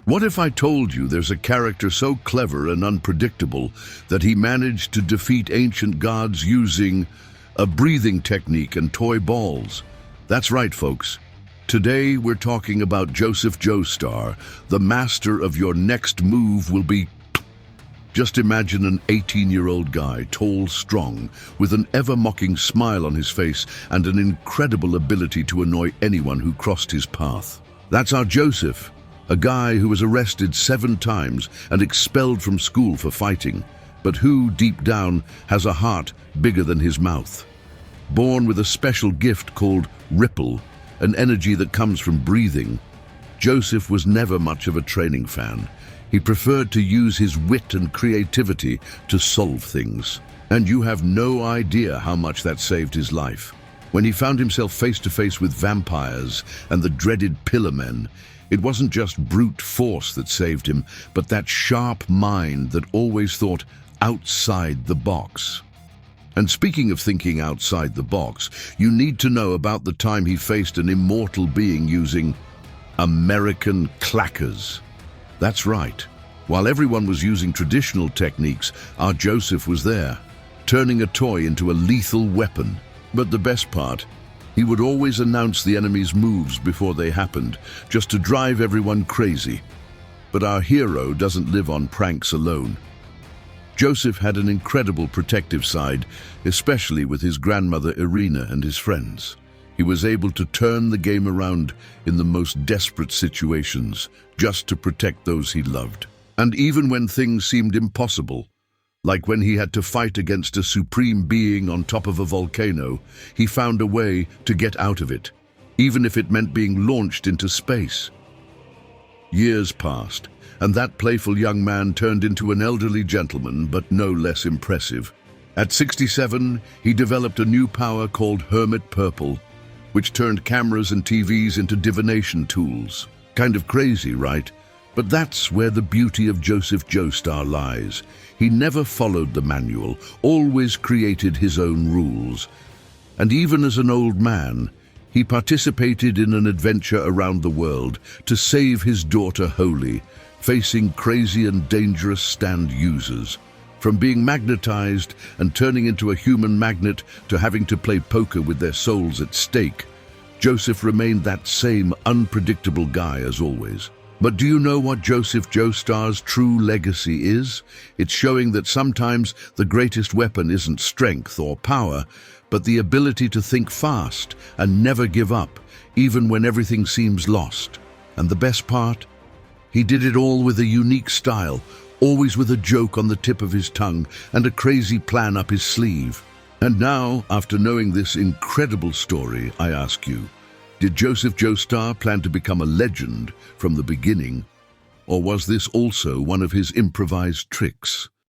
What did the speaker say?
What if I told you there's a character so clever and unpredictable that he managed to defeat ancient gods using a breathing technique and toy balls? That's right, folks. Today we're talking about Joseph Joestar, the master of your next move will be... Just imagine an 18-year-old guy, tall, strong, with an ever-mocking smile on his face and an incredible ability to annoy anyone who crossed his path. That's our Joseph, a guy who was arrested 7 times and expelled from school for fighting, but who, deep down, has a heart bigger than his mouth. Born with a special gift called ripple, an energy that comes from breathing, Joseph was never much of a training fan. He preferred to use his wit and creativity to solve things. And you have no idea how much that saved his life. When he found himself face to face with vampires and the dreaded pillar men, it wasn't just brute force that saved him, but that sharp mind that always thought outside the box. And speaking of thinking outside the box, you need to know about the time he faced an immortal being using American clackers. That's right. While everyone was using traditional techniques, our Joseph was there, turning a toy into a lethal weapon. But the best part, he would always announce the enemy's moves before they happened, just to drive everyone crazy. But our hero doesn't live on pranks alone. Joseph had an incredible protective side, especially with his grandmother Irina and his friends. He was able to turn the game around in the most desperate situations, just to protect those he loved. And even when things seemed impossible, like when he had to fight against a supreme being on top of a volcano, he found a way to get out of it, even if it meant being launched into space. Years passed, and that playful young man turned into an elderly gentleman, but no less impressive. At 67, he developed a new power called Hermit Purple, which turned cameras and TVs into divination tools. Kind of crazy, right? But that's where the beauty of Joseph Joestar lies. He never followed the manual, always created his own rules. And even as an old man, he participated in an adventure around the world to save his daughter Holy, facing crazy and dangerous stand users. From being magnetized and turning into a human magnet to having to play poker with their souls at stake, Joseph remained that same unpredictable guy as always. But do you know what Joseph Joestar's true legacy is? It's showing that sometimes the greatest weapon isn't strength or power, but the ability to think fast and never give up, even when everything seems lost. And the best part? He did it all with a unique style, always with a joke on the tip of his tongue and a crazy plan up his sleeve. And now, after knowing this incredible story, I ask you, did Joseph Joestar plan to become a legend from the beginning, or was this also one of his improvised tricks?